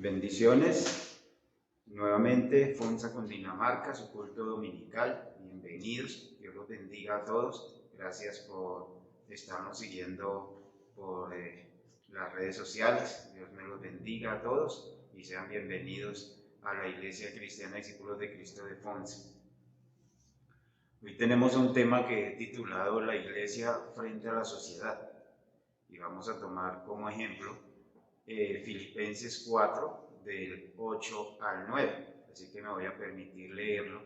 Bendiciones. Nuevamente, Fonsa con Dinamarca, su culto dominical. Bienvenidos. Dios los bendiga a todos. Gracias por estarnos siguiendo por las redes sociales. Dios me los bendiga a todos y sean bienvenidos a la Iglesia Cristiana Discípulos de Cristo de Fonsa. Hoy tenemos un tema que he titulado La Iglesia frente a la sociedad y vamos a tomar como ejemplo Filipenses 4 del 8 al 9, así que me voy a permitir leerlo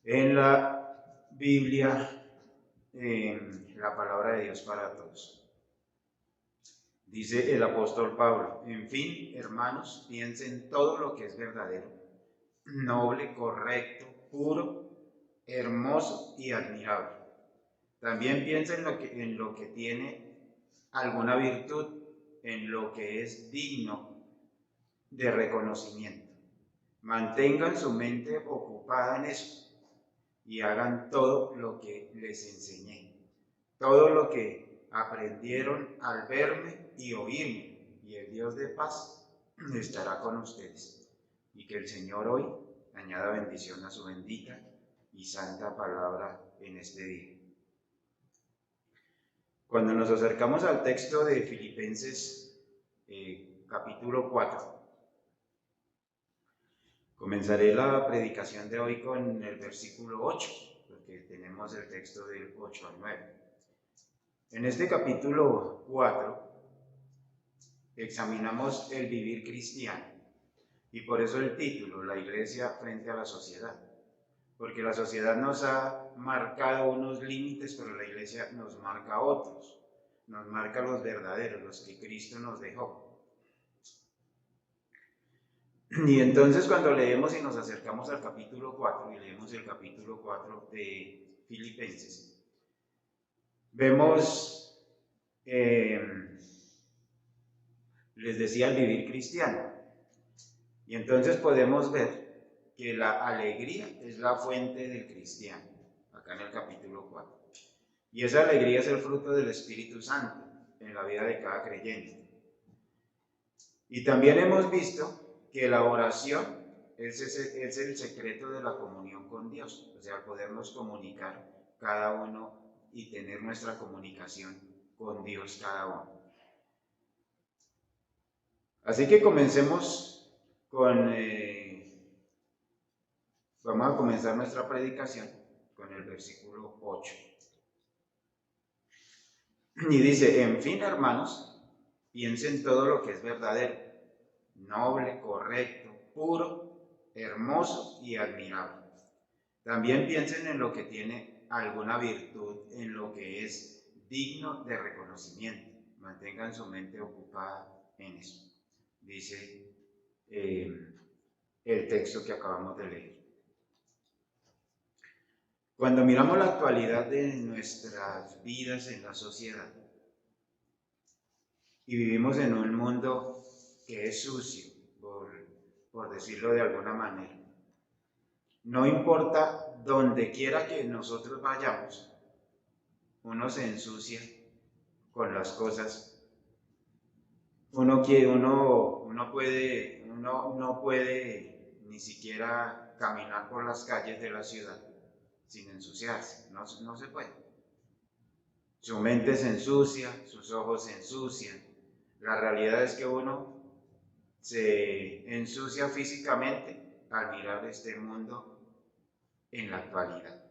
en la Biblia, la palabra de Dios para todos. Dice el apóstol Pablo: en fin, hermanos, piensen todo lo que es verdadero, noble, correcto, puro, hermoso y admirable. También piensa en lo que tiene alguna virtud, en lo que es digno de reconocimiento. Mantengan su mente ocupada en eso y hagan todo lo que les enseñé, todo lo que aprendieron al verme y oírme, y el Dios de paz estará con ustedes. Y que el Señor hoy añada bendición a su bendita y santa palabra en este día. Cuando nos acercamos al texto de Filipenses capítulo 4, comenzaré la predicación de hoy con el versículo 8, porque tenemos el texto del 8 al 9. En este capítulo 4 examinamos el vivir cristiano, y por eso el título, La Iglesia frente a la sociedad, porque la sociedad nos ha marcado unos límites, pero la Iglesia nos marca otros, nos marca los verdaderos, los que Cristo nos dejó. Y entonces cuando leemos y nos acercamos al capítulo 4 y leemos el capítulo 4 de Filipenses, vemos, les decía, el vivir cristiano. Y entonces podemos ver que la alegría es la fuente del cristiano, acá en el capítulo 4. Y esa alegría es el fruto del Espíritu Santo en la vida de cada creyente. Y también hemos visto que la oración es el secreto de la comunión con Dios, o sea, podernos comunicar cada uno y tener nuestra comunicación con Dios cada uno. Así que comencemos con, vamos a comenzar nuestra predicación con el versículo 8. Y dice: en fin, hermanos, piensen todo lo que es verdadero, noble, correcto, puro, hermoso y admirable. También piensen en lo que tiene alguna virtud, en lo que es digno de reconocimiento. Mantengan su mente ocupada en eso, dice el texto que acabamos de leer. Cuando miramos la actualidad de nuestras vidas en la sociedad y vivimos en un mundo que es sucio, por decirlo de alguna manera, no importa donde quiera que nosotros vayamos, uno se ensucia con las cosas. Uno no puede ni siquiera caminar por las calles de la ciudad sin ensuciarse, no se puede. Su mente se ensucia, sus ojos se ensucian. La realidad es que uno se ensucia físicamente al mirar este mundo en la actualidad.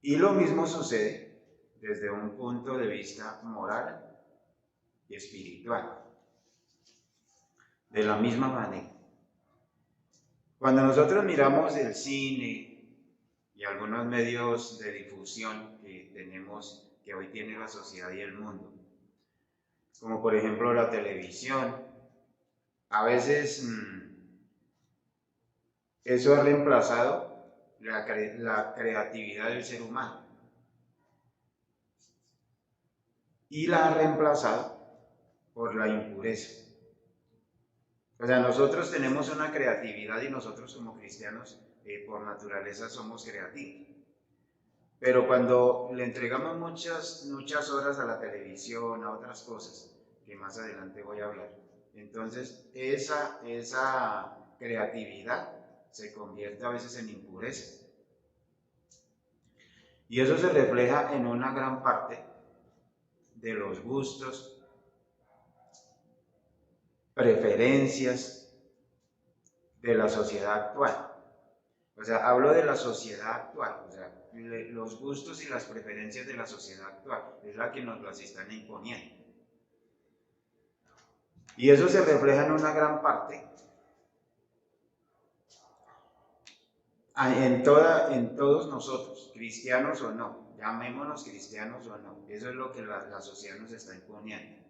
Y lo mismo sucede desde un punto de vista moral y espiritual. De la misma manera, cuando nosotros miramos el cine y algunos medios de difusión que tenemos, que hoy tiene la sociedad y el mundo, como por ejemplo la televisión, a veces eso ha reemplazado la creatividad del ser humano y la ha reemplazado por la impureza. O sea, nosotros tenemos una creatividad y nosotros como cristianos por naturaleza somos creativos. Pero cuando le entregamos muchas horas a la televisión, a otras cosas, que más adelante voy a hablar. Entonces, esa creatividad se convierte a veces en impureza. Y eso se refleja en una gran parte de los gustos, preferencias de la sociedad actual. O sea, hablo de la sociedad actual, o sea, los gustos y las preferencias de la sociedad actual, es la que nos las están imponiendo. Y eso se refleja en una gran parte en todos nosotros, cristianos o no, llamémonos cristianos o no, eso es lo que la sociedad nos está imponiendo.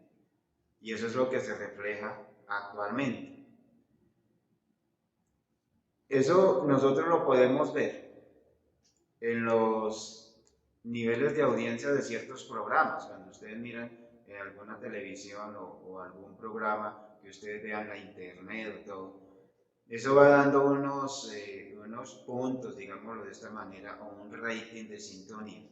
Y eso es lo que se refleja actualmente. Eso nosotros lo podemos ver en los niveles de audiencia de ciertos programas. Cuando ustedes miran alguna televisión o algún programa que ustedes vean la internet o todo, eso va dando unos puntos, digámoslo de esta manera, o un rating de sintonía.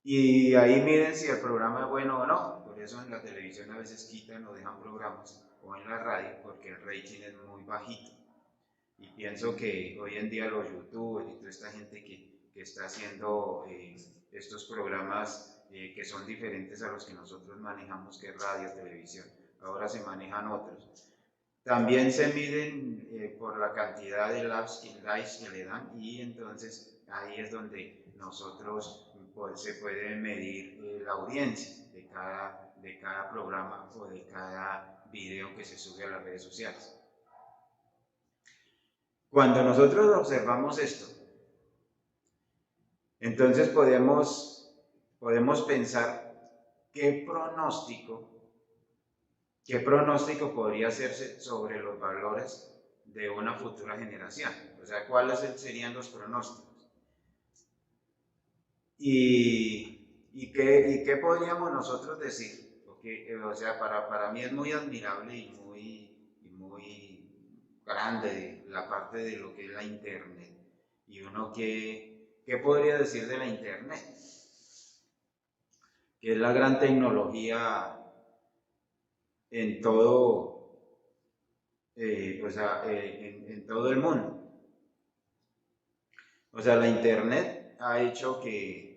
Y ahí miren si el programa es bueno o no. Por eso en la televisión a veces quitan o dejan programas, o en la radio, porque el rating es muy bajito. Y pienso que hoy en día los youtubers y toda esta gente que está haciendo estos programas que son diferentes a los que nosotros manejamos, que es radio, televisión, ahora se manejan otros. También se miden por la cantidad de likes que le dan, y entonces ahí es donde nosotros se puede medir la audiencia de cada programa o de cada video que se sube a las redes sociales. Cuando nosotros observamos esto, entonces podemos pensar qué pronóstico podría hacerse sobre los valores de una futura generación. O sea, ¿cuáles serían los pronósticos? ¿Y qué podríamos nosotros decir? Porque, o sea, para mí es muy admirable y muy grande la parte de lo que es la internet. Y uno, ¿qué podría decir de la internet? Que es la gran tecnología en todo, en todo el mundo. O sea, la internet ha hecho que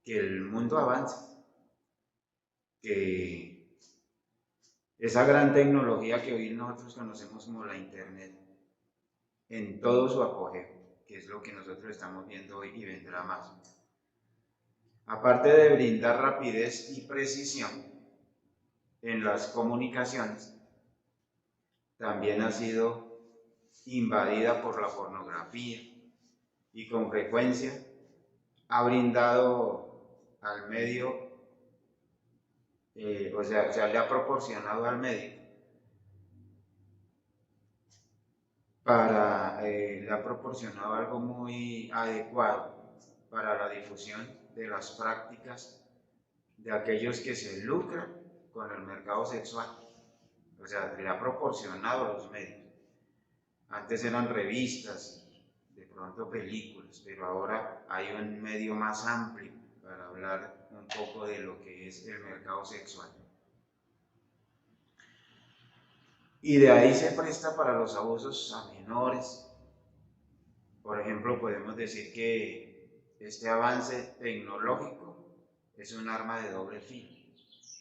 el mundo avance, que esa gran tecnología que hoy nosotros conocemos como la internet, en todo su apogeo, que es lo que nosotros estamos viendo hoy y vendrá más. Aparte de brindar rapidez y precisión en las comunicaciones, también ha sido invadida por la pornografía y con frecuencia ha brindado al medio, le ha proporcionado al medio le ha proporcionado algo muy adecuado para la difusión de las prácticas de aquellos que se lucran con el mercado sexual. O sea, le ha proporcionado los medios. Antes eran revistas, de pronto películas, pero ahora hay un medio más amplio para hablar un poco de lo que es el mercado sexual. Y de ahí se presta para los abusos a menores. Por ejemplo, podemos decir que este avance tecnológico es un arma de doble filo.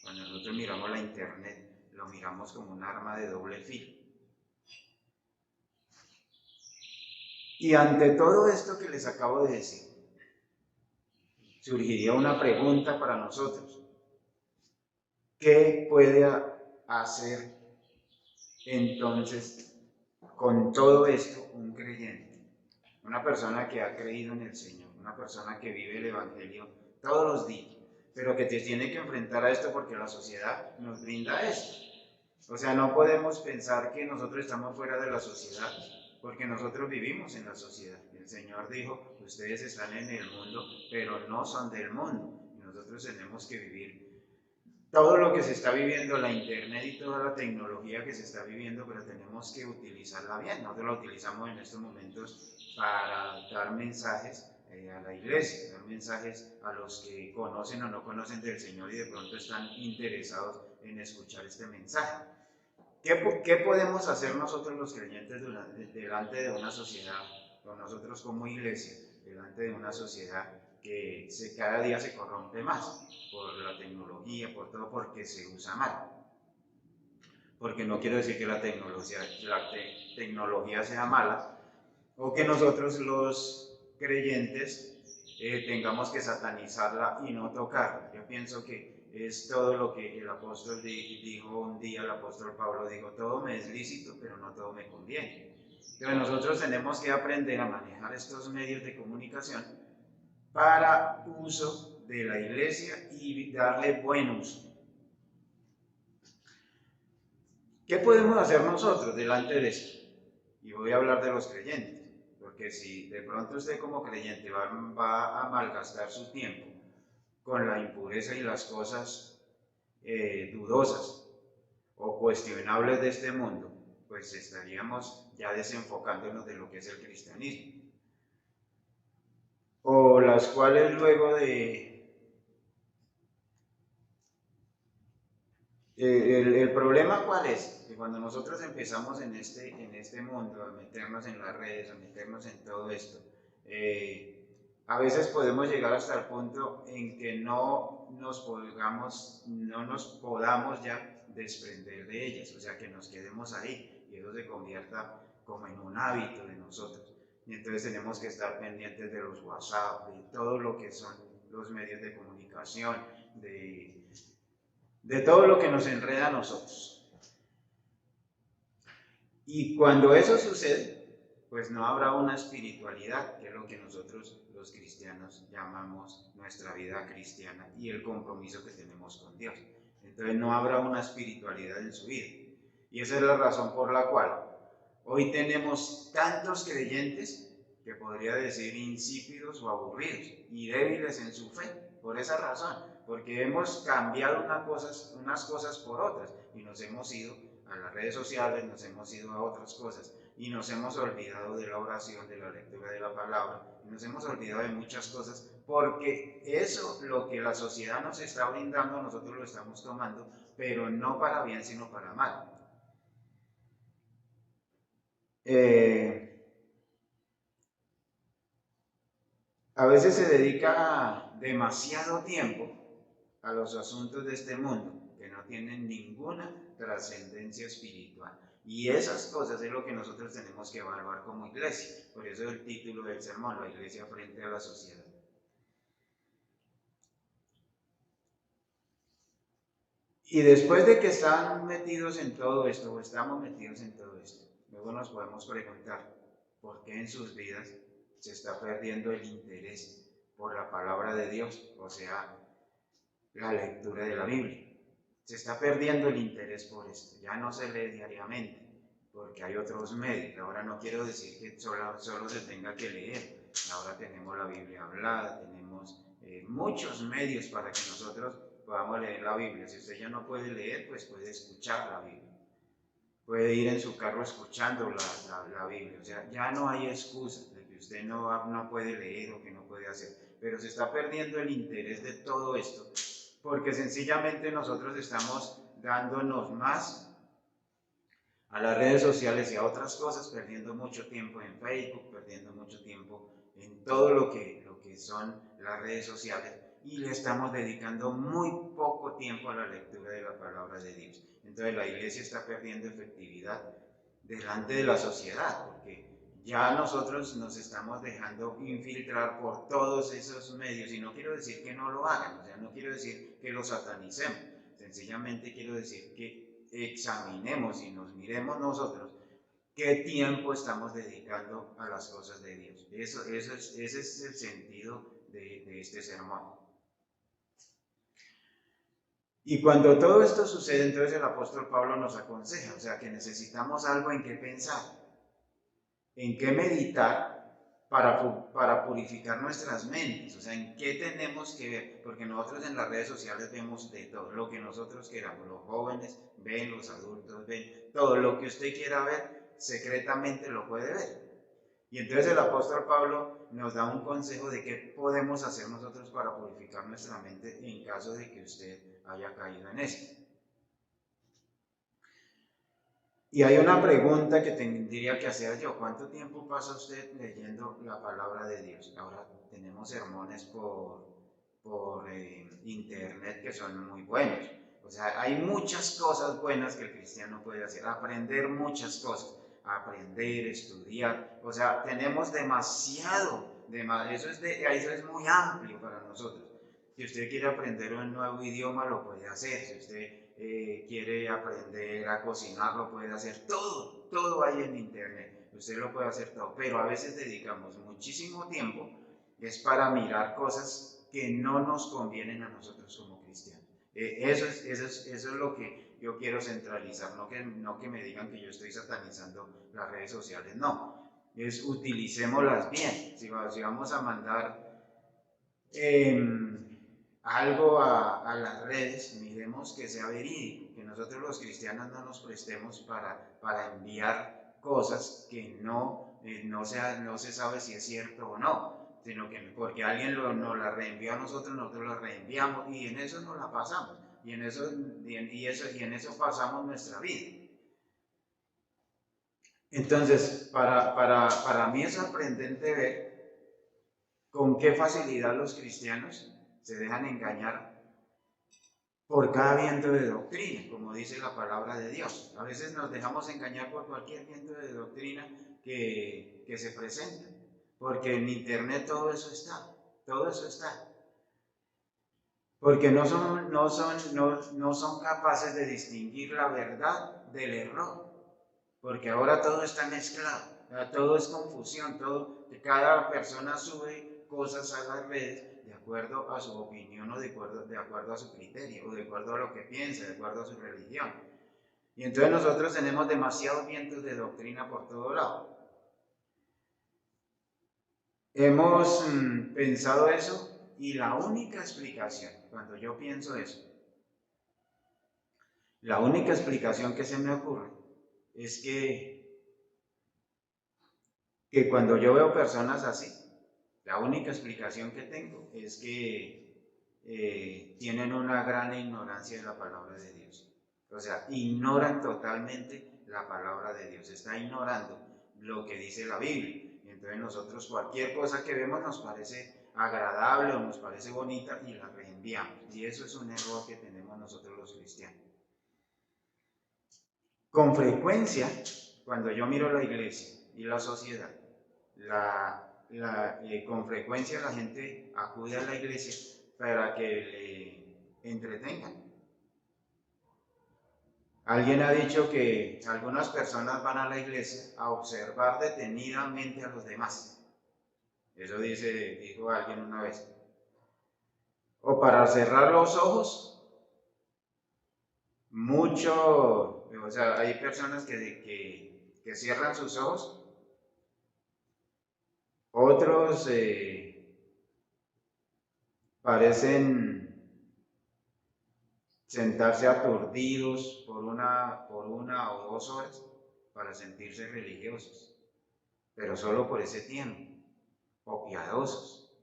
Cuando nosotros miramos la internet, lo miramos como un arma de doble filo. Y ante todo esto que les acabo de decir, surgiría una pregunta para nosotros. ¿Qué puede hacer entonces con todo esto un creyente? Una persona que ha creído en el Señor, una persona que vive el Evangelio todos los días, pero que te tiene que enfrentar a esto porque la sociedad nos brinda esto. O sea, no podemos pensar que nosotros estamos fuera de la sociedad, porque nosotros vivimos en la sociedad. El Señor dijo, ustedes están en el mundo, pero no son del mundo. Y nosotros tenemos que vivir todo lo que se está viviendo, la internet y toda la tecnología que se está viviendo, pero tenemos que utilizarla bien. Nosotros la utilizamos en estos momentos para dar mensajes a la iglesia, dar mensajes a los que conocen o no conocen del Señor y de pronto están interesados en escuchar este mensaje. ¿Qué podemos hacer nosotros los creyentes delante de una sociedad, o nosotros como iglesia, delante de una sociedad que cada día se corrompe más por la tecnología, por todo, porque se usa mal? Porque no quiero decir que la tecnología sea mala, o que nosotros los creyentes tengamos que satanizarla y no tocarla. Yo pienso que es todo lo que el apóstol dijo un día, el apóstol Pablo dijo: todo me es lícito, pero no todo me conviene. Entonces nosotros tenemos que aprender a manejar estos medios de comunicación para uso de la iglesia y darle buen uso. ¿Qué podemos hacer nosotros delante de esto? Y voy a hablar de los creyentes. Porque si de pronto usted como creyente va a malgastar su tiempo con la impureza y las cosas dudosas o cuestionables de este mundo, pues estaríamos ya desenfocándonos de lo que es el cristianismo. O las cuales luego de... el problema ¿cuál es? Que cuando nosotros empezamos en este mundo a meternos en las redes, a meternos en todo esto, a veces podemos llegar hasta el punto en que no nos podamos ya desprender de ellas, o sea, que nos quedemos ahí y eso se convierta como en un hábito de nosotros. Y entonces tenemos que estar pendientes de los WhatsApp, de todo lo que son los medios de comunicación, de todo lo que nos enreda a nosotros. Y cuando eso sucede, pues no habrá una espiritualidad, que es lo que nosotros los cristianos llamamos nuestra vida cristiana y el compromiso que tenemos con Dios. Entonces no habrá una espiritualidad en su vida. Y esa es la razón por la cual hoy tenemos tantos creyentes que podría decir insípidos o aburridos y débiles en su fe, por esa razón, porque hemos cambiado unas cosas por otras y nos hemos ido a las redes sociales, nos hemos ido a otras cosas y nos hemos olvidado de la oración, de la lectura de la palabra, y nos hemos olvidado de muchas cosas porque eso, lo que la sociedad nos está brindando, nosotros lo estamos tomando, pero no para bien, sino para mal. A veces se dedica demasiado tiempo a los asuntos de este mundo que no tienen ninguna trascendencia espiritual. Y esas cosas es lo que nosotros tenemos que evaluar como iglesia. Por eso el título del sermón, la iglesia frente a la sociedad. Y después de que están metidos en todo esto, o estamos metidos en todo esto, luego nos podemos preguntar, ¿por qué en sus vidas se está perdiendo el interés por la palabra de Dios? O sea, la lectura de la Biblia. Se está perdiendo el interés por esto, ya no se lee diariamente, porque hay otros medios. Ahora no quiero decir que solo se tenga que leer, ahora tenemos la Biblia hablada, tenemos muchos medios para que nosotros podamos leer la Biblia. Si usted ya no puede leer, pues puede escuchar la Biblia, puede ir en su carro escuchando la Biblia. O sea, ya no hay excusa de que usted no puede leer o que no puede hacer, pero se está perdiendo el interés de todo esto, porque sencillamente nosotros estamos dándonos más a las redes sociales y a otras cosas, perdiendo mucho tiempo en Facebook, perdiendo mucho tiempo en todo lo que son las redes sociales, y le estamos dedicando muy poco tiempo a la lectura de la palabra de Dios. Entonces la iglesia está perdiendo efectividad delante de la sociedad, porque ya nosotros nos estamos dejando infiltrar por todos esos medios, y no quiero decir que no lo hagan, o sea, no quiero decir que lo satanicemos, sencillamente quiero decir que examinemos y nos miremos nosotros qué tiempo estamos dedicando a las cosas de Dios. Ese es el sentido de este sermón. Y cuando todo esto sucede, entonces el apóstol Pablo nos aconseja, o sea, que necesitamos algo en qué pensar, en qué meditar para purificar nuestras mentes, o sea, en qué tenemos que ver, porque nosotros en las redes sociales vemos de todo, lo que nosotros queramos, los jóvenes ven, los adultos ven, todo lo que usted quiera ver, secretamente lo puede ver. Y entonces el apóstol Pablo nos da un consejo de qué podemos hacer nosotros para purificar nuestra mente en caso de que usted haya caído en esto. Y hay una pregunta que tendría que hacer yo. ¿Cuánto tiempo pasa usted leyendo la palabra de Dios? Ahora tenemos sermones por internet que son muy buenos. O sea, hay muchas cosas buenas que el cristiano puede hacer. Aprender muchas cosas. Aprender, estudiar. O sea, tenemos demasiado. Eso es muy amplio para nosotros. Si usted quiere aprender un nuevo idioma, lo puede hacer. Si usted quiere aprender a cocinar, lo puede hacer. Todo hay en internet. Usted lo puede hacer todo. Pero a veces dedicamos muchísimo tiempo es para mirar cosas que no nos convienen a nosotros como cristianos. Eso es lo que yo quiero centralizar, no que me digan que yo estoy satanizando las redes sociales, no. Es utilicémoslas bien. Si vamos a mandar algo a las redes, miremos que sea verídico, que nosotros los cristianos no nos prestemos para enviar cosas que no se sabe si es cierto o no, sino que porque alguien nos la reenvió a nosotros la reenviamos y en eso nos la pasamos, y en eso pasamos nuestra vida. Entonces, para mí es sorprendente ver con qué facilidad los cristianos se dejan engañar por cada viento de doctrina, como dice la palabra de Dios. A veces nos dejamos engañar por cualquier viento de doctrina que se presenta, porque en internet todo eso está. Porque no son capaces de distinguir la verdad del error, porque ahora todo está mezclado, todo es confusión, cada persona sube cosas a las redes de acuerdo a su opinión o de acuerdo a su criterio, o de acuerdo a lo que piensa, de acuerdo a su religión. Y entonces nosotros tenemos demasiados vientos de doctrina por todo lado. Hemos pensado eso y la única explicación, cuando yo pienso eso, la única explicación que se me ocurre es que cuando yo veo personas así, la única explicación que tengo es que tienen una gran ignorancia de la palabra de Dios. O sea, ignoran totalmente la palabra de Dios, está ignorando lo que dice la Biblia. Y entonces nosotros cualquier cosa que vemos nos parece agradable o nos parece bonita y la reenviamos. Y eso es un error que tenemos nosotros los cristianos. Con frecuencia, cuando yo miro la iglesia y la sociedad, con frecuencia la gente acude a la iglesia para que le entretengan. Alguien ha dicho que algunas personas van a la iglesia a observar detenidamente a los demás. Eso dijo alguien una vez. O para cerrar los ojos, o sea, hay personas que cierran sus ojos. Otros parecen sentarse aturdidos por una o 2 horas para sentirse religiosos, pero solo por ese tiempo, o piadosos,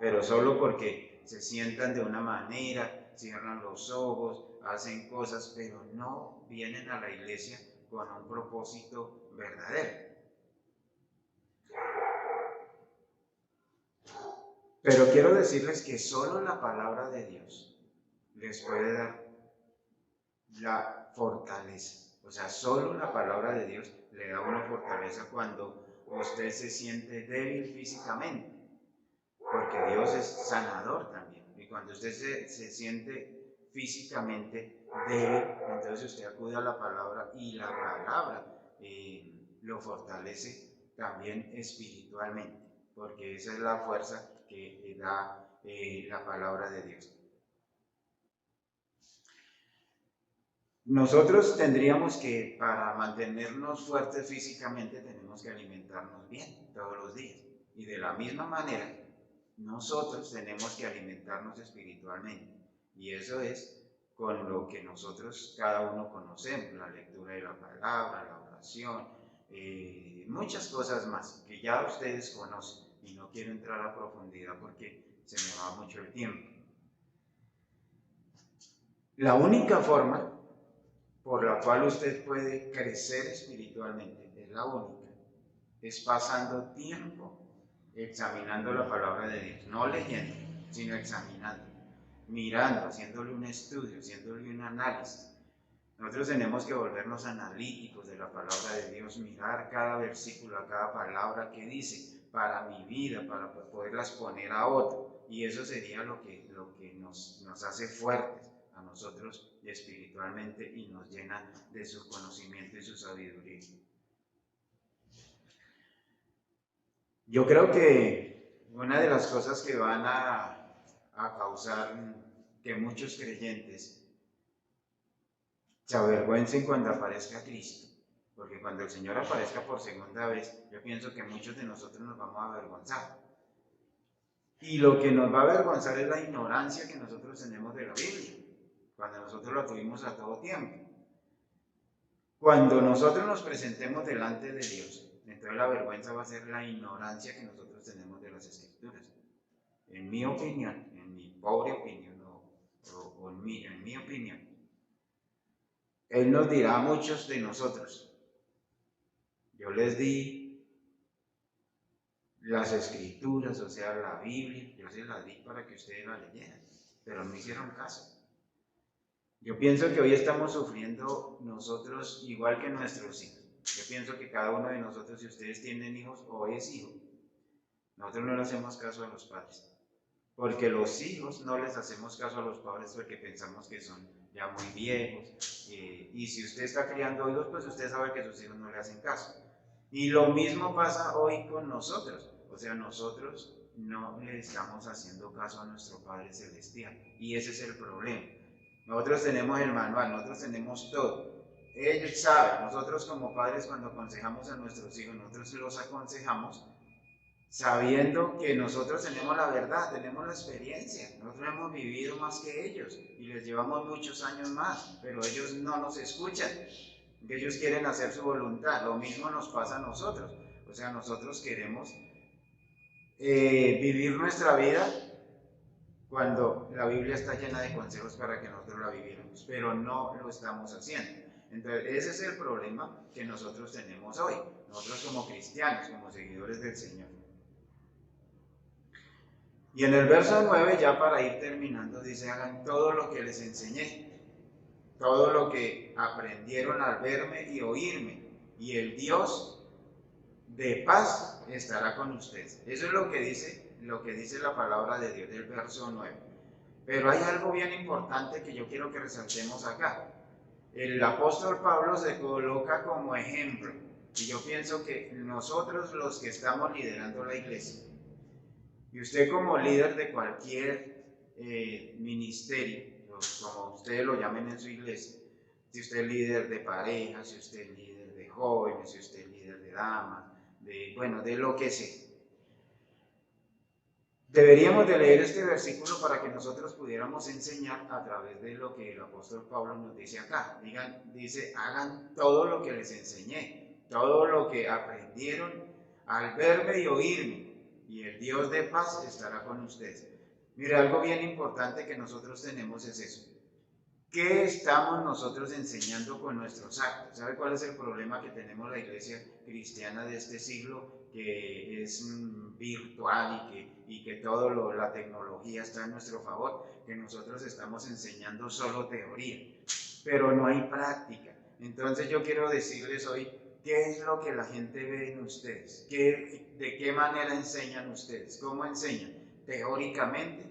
pero solo porque se sientan de una manera, cierran los ojos, hacen cosas, pero no vienen a la iglesia con un propósito verdadero. Pero quiero decirles que solo la palabra de Dios les puede dar la fortaleza. O sea, solo la palabra de Dios le da una fortaleza cuando usted se siente débil físicamente. Porque Dios es sanador también. Y cuando usted se siente físicamente débil, entonces usted acude a la palabra y la palabra lo fortalece también espiritualmente. Porque esa es la fuerza que da la palabra de Dios. Nosotros tendríamos que, para mantenernos fuertes físicamente, tenemos que alimentarnos bien todos los días. Y de la misma manera, nosotros tenemos que alimentarnos espiritualmente. Y eso es con lo que nosotros cada uno conocemos, la lectura de la palabra, la oración, muchas cosas más que ya ustedes conocen y no quiero entrar a profundidad porque se me va mucho el tiempo. La única forma por la cual usted puede crecer espiritualmente, es la única, es pasando tiempo examinando la palabra de Dios, no leyendo, sino examinando, mirando, haciéndole un estudio, haciéndole un análisis. Nosotros tenemos que volvernos analíticos de la palabra de Dios, mirar cada versículo, cada palabra que dice, para mi vida, para poderlas poner a otro. Y eso sería lo que nos hace fuertes a nosotros espiritualmente y nos llena de su conocimiento y su sabiduría. Yo creo que una de las cosas que van a causar que muchos creyentes se avergüencen cuando aparezca Cristo, porque cuando el Señor aparezca por segunda vez, yo pienso que muchos de nosotros nos vamos a avergonzar. Y lo que nos va a avergonzar es la ignorancia que nosotros tenemos de la Biblia, cuando nosotros la tuvimos a todo tiempo. Cuando nosotros nos presentemos delante de Dios, entonces la vergüenza va a ser la ignorancia que nosotros tenemos de las Escrituras. En mi opinión, en mi pobre opinión, o en mi opinión, Él nos dirá a muchos de nosotros: yo les di las Escrituras, o sea, la Biblia, yo se las di para que ustedes la leyeran, pero no hicieron caso. Yo pienso que hoy estamos sufriendo nosotros igual que nuestros hijos. Yo pienso que cada uno de nosotros, si ustedes tienen hijos o es hijo, nosotros no le hacemos caso a los padres. Porque los hijos no les hacemos caso a los padres porque pensamos que son ya muy viejos. Y si usted está criando hijos, pues usted sabe que sus hijos no le hacen caso. Y lo mismo pasa hoy con nosotros. O sea, nosotros no le estamos haciendo caso a nuestro Padre Celestial. Y ese es el problema. Nosotros tenemos el manual, nosotros tenemos todo. Ellos saben, nosotros como padres cuando aconsejamos a nuestros hijos, nosotros los aconsejamos sabiendo que nosotros tenemos la verdad, tenemos la experiencia, nosotros hemos vivido más que ellos y les llevamos muchos años más, pero ellos no nos escuchan, ellos quieren hacer su voluntad. Lo mismo nos pasa a nosotros, o sea, nosotros queremos vivir nuestra vida cuando la Biblia está llena de consejos para que nosotros la viviéramos, pero no lo estamos haciendo. Entonces, ese es el problema que nosotros tenemos hoy, nosotros como cristianos, como seguidores del Señor. Y en el verso 9, ya para ir terminando, dice: hagan todo lo que les enseñé, todo lo que aprendieron al verme y oírme, y el Dios de paz estará con ustedes. Eso es lo que dice la palabra de Dios del verso 9. Pero hay algo bien importante que yo quiero que resaltemos acá. El apóstol Pablo se coloca como ejemplo, y yo pienso que nosotros, los que estamos liderando la iglesia, y usted como líder de cualquier ministerio, como ustedes lo llamen en su iglesia, si usted es líder de pareja, si usted es líder de jóvenes, si usted es líder de damas, de lo que sea, deberíamos de leer este versículo para que nosotros pudiéramos enseñar a través de lo que el apóstol Pablo nos dice acá. Dice: hagan todo lo que les enseñé, todo lo que aprendieron al verme y oírme, y el Dios de paz estará con ustedes. Mire, algo bien importante que nosotros tenemos es eso. ¿Qué estamos nosotros enseñando con nuestros actos? ¿Sabe cuál es el problema que tenemos la iglesia cristiana de este siglo? Que es virtual y que toda la tecnología está en nuestro favor, que nosotros estamos enseñando solo teoría, pero no hay práctica. Entonces yo quiero decirles hoy, ¿qué es lo que la gente ve en ustedes? ¿De qué manera enseñan ustedes? ¿Cómo enseñan? Teóricamente.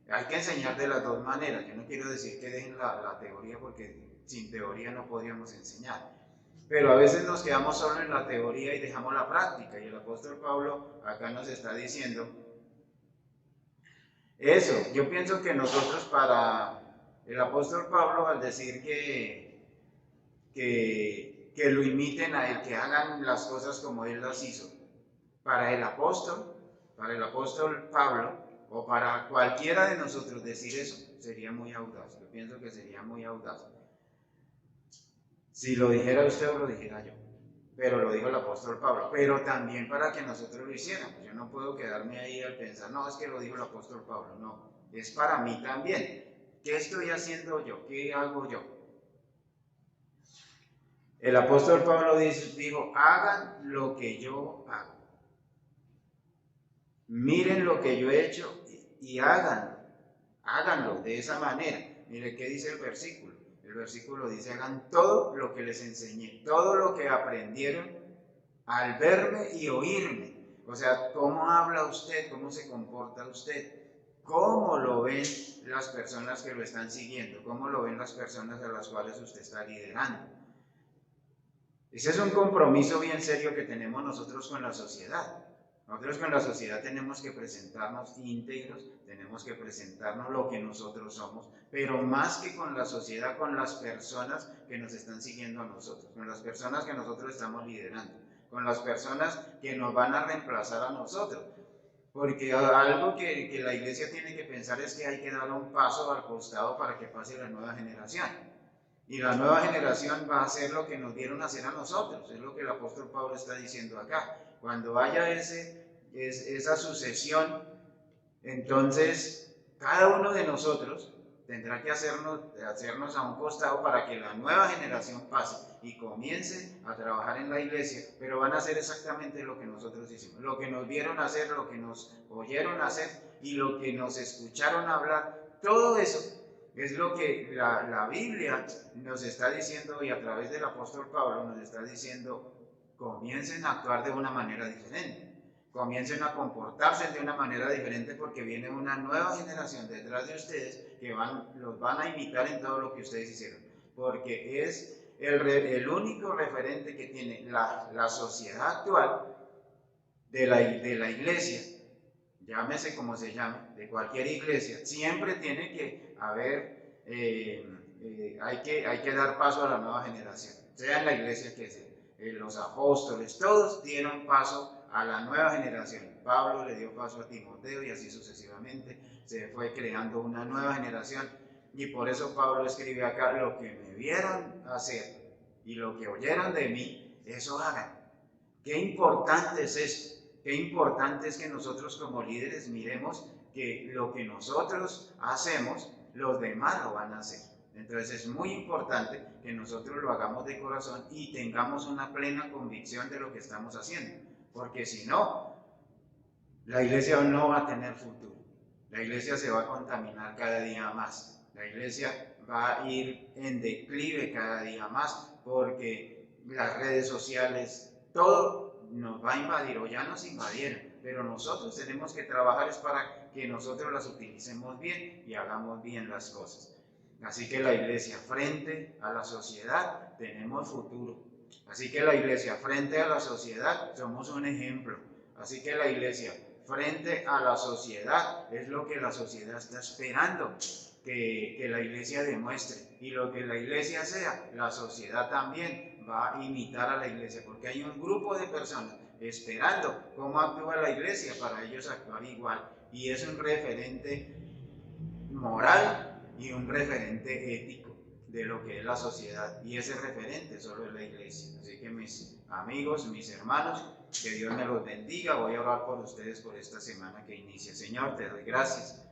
Hay que enseñar de las dos maneras. Yo no quiero decir que dejen la teoría, porque sin teoría no podríamos enseñar. Pero a veces nos quedamos solo en la teoría y dejamos la práctica. Y el apóstol Pablo acá nos está diciendo eso. Yo pienso que nosotros, para el apóstol Pablo, al decir que lo imiten a él, que hagan las cosas como él las hizo, para el apóstol Pablo, o para cualquiera de nosotros decir eso, sería muy audaz. Yo pienso que sería muy audaz. Si lo dijera usted o lo dijera yo. pero lo dijo el apóstol Pablo, pero también para que nosotros lo hiciéramos. Yo no puedo quedarme ahí al pensar, no, es que lo dijo el apóstol Pablo, no, es para mí también. ¿Qué estoy haciendo yo? ¿Qué hago yo? El apóstol Pablo dijo, hagan lo que yo hago. Miren lo que yo he hecho y háganlo. Háganlo de esa manera. Mire qué dice el versículo. El versículo dice, hagan todo lo que les enseñé, todo lo que aprendieron al verme y oírme. O sea, ¿cómo habla usted? ¿Cómo se comporta usted? ¿Cómo lo ven las personas que lo están siguiendo? ¿Cómo lo ven las personas a las cuales usted está liderando? Ese es un compromiso bien serio que tenemos nosotros con la sociedad. Nosotros con la sociedad tenemos que presentarnos íntegros, tenemos que presentarnos lo que nosotros somos, pero más que con la sociedad, con las personas que nos están siguiendo a nosotros, con las personas que nosotros estamos liderando, con las personas que nos van a reemplazar a nosotros. Porque algo que la iglesia tiene que pensar es que hay que dar un paso al costado para que pase la nueva generación. Y la nueva generación va a hacer lo que nos dieron a hacer a nosotros, es lo que el apóstol Pablo está diciendo acá. Cuando haya esa sucesión, entonces cada uno de nosotros tendrá que hacernos a un costado para que la nueva generación pase y comience a trabajar en la iglesia, pero van a hacer exactamente lo que nosotros hicimos, lo que nos vieron hacer, lo que nos oyeron hacer y lo que nos escucharon hablar, todo eso es lo que la Biblia nos está diciendo y a través del apóstol Pablo nos está diciendo, comiencen a actuar de una manera diferente. Comiencen a comportarse de una manera diferente porque viene una nueva generación detrás de ustedes que los van a imitar en todo lo que ustedes hicieron. Porque es el único referente que tiene la sociedad actual de la iglesia, llámese como se llame, de cualquier iglesia, siempre tiene que haber, hay que dar paso a la nueva generación, sea en la iglesia que sea. Los apóstoles, todos dieron paso a la nueva generación. Pablo le dio paso a Timoteo y así sucesivamente se fue creando una nueva generación. Y por eso Pablo escribe acá, lo que me vieron hacer y lo que oyeron de mí, eso hagan. Qué importante es esto. Qué importante es que nosotros como líderes miremos que lo que nosotros hacemos, los demás lo van a hacer. Entonces es muy importante que nosotros lo hagamos de corazón y tengamos una plena convicción de lo que estamos haciendo. Porque si no, la iglesia no va a tener futuro. La iglesia se va a contaminar cada día más. La iglesia va a ir en declive cada día más porque las redes sociales, todo nos va a invadir o ya nos invadieron. Pero nosotros tenemos que trabajar es para que nosotros las utilicemos bien y hagamos bien las cosas. Así que la iglesia frente a la sociedad tenemos futuro. Así que la iglesia frente a la sociedad somos un ejemplo. Así que la iglesia frente a la sociedad es lo que la sociedad está esperando que la iglesia demuestre. Y lo que la iglesia sea, la sociedad también va a imitar a la iglesia. Porque hay un grupo de personas esperando cómo actúa la iglesia para ellos actuar igual. Y es un referente moral y un referente ético de lo que es la sociedad, y ese referente solo es la iglesia. Así que mis amigos, mis hermanos, que Dios me los bendiga. Voy a orar por ustedes por esta semana que inicia. Señor, te doy gracias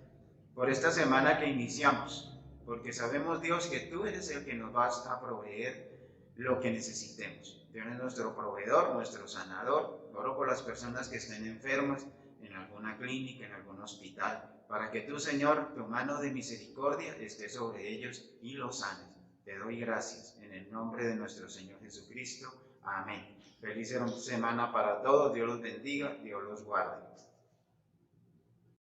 por esta semana que iniciamos, porque sabemos, Dios, que tú eres el que nos vas a proveer lo que necesitemos. Dios es nuestro proveedor, nuestro sanador. Oro por las personas que estén enfermas en alguna clínica, en algún hospital, para que tú, Señor, tu mano de misericordia esté sobre ellos y los sanes. Te doy gracias en el nombre de nuestro Señor Jesucristo. Amén. Feliz semana para todos. Dios los bendiga. Dios los guarde.